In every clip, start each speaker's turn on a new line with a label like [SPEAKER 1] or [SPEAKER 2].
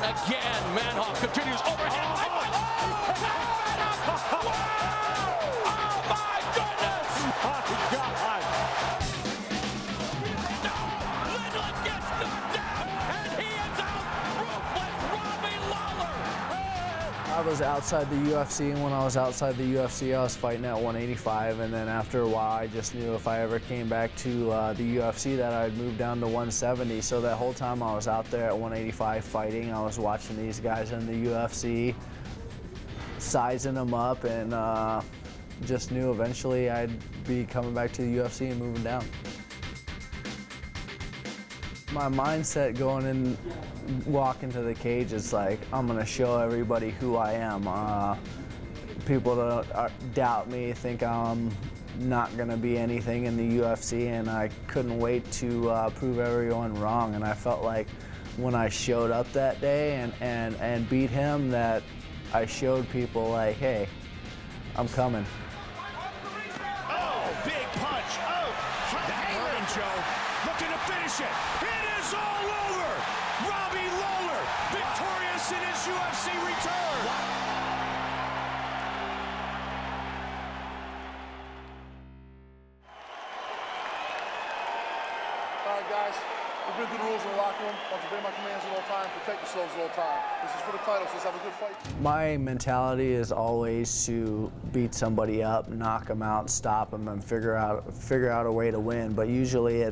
[SPEAKER 1] again. Manhoff continues overhead. Oh my goodness!
[SPEAKER 2] My God!
[SPEAKER 1] Lindland gets knocked down, and he is out. Ruthless Robbie Lawler.
[SPEAKER 3] I was outside the UFC, and when I was outside the UFC, I was fighting at 185, and then after a while, I just knew if I ever came back to the UFC that I'd move down to 170. So that whole time I was out there at 185 fighting, I was watching these guys in the UFC, sizing them up, and just knew eventually I'd be coming back to the UFC and moving down. My mindset going in, walking to the cage is like, I'm gonna show everybody who I am. People that doubt me, think I'm not gonna be anything in the UFC, and I couldn't wait to prove everyone wrong. And I felt like when I showed up that day and beat him, that I showed people like, hey, I'm coming.
[SPEAKER 2] Oh, big punch. Oh, that hurt, Joe. Looking to finish it. It is all over. Robbie Lawler, victorious in his UFC return.
[SPEAKER 4] All right, guys, we've been through the rules in the locker room. I want to obey my commands at all times, protect yourselves at all times. This is for the title, so let's have a good fight. My mentality is always to beat somebody up, knock them out, stop them, and figure out a way to win. But usually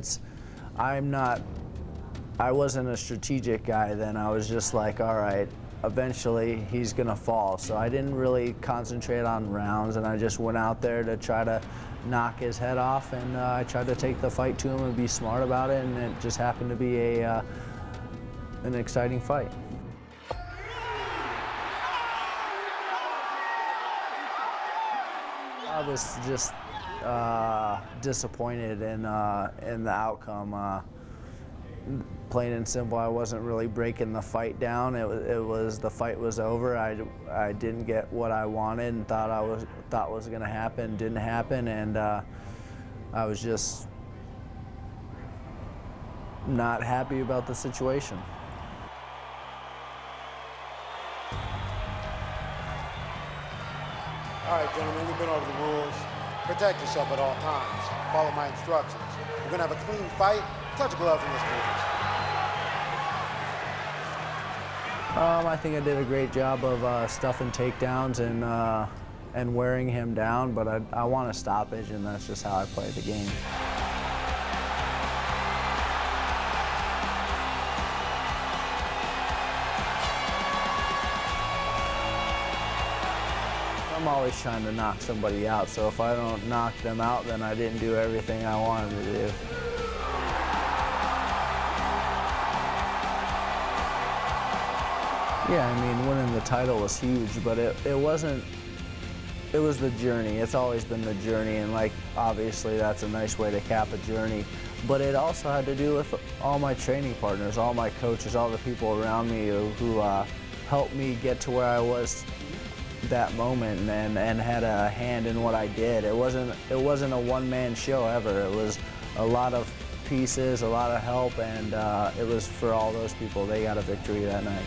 [SPEAKER 4] I wasn't a strategic guy then. I was just like, all right, eventually he's gonna fall. So I didn't really concentrate on rounds, and I just went out there to try to knock his head off, and I tried to take the fight to him and be smart about it, and it just happened to be an exciting fight. I was just disappointed in the outcome. Plain and simple, I wasn't really breaking the fight down. The fight was over. I didn't get what I wanted and thought was going to happen. Didn't happen, and I was just not happy about the situation.
[SPEAKER 5] All right, gentlemen, we've been over the rules. Protect yourself at all times. Follow my instructions. We're gonna have a clean fight. Touch gloves in this business.
[SPEAKER 3] I think I did a great job of stuffing takedowns and wearing him down, but I want a stoppage, and that's just how I play the game. I'm always trying to knock somebody out, so if I don't knock them out, then I didn't do everything I wanted to do. Yeah, I mean, winning the title was huge, but it wasn't, it was the journey. It's always been the journey, and like, obviously that's a nice way to cap a journey. But it also had to do with all my training partners, all my coaches, all the people around me who helped me get to where I was that moment, and had a hand in what I did. It wasn't a one-man show ever. It was a lot of pieces, a lot of help, and it was for all those people. They got a victory that night.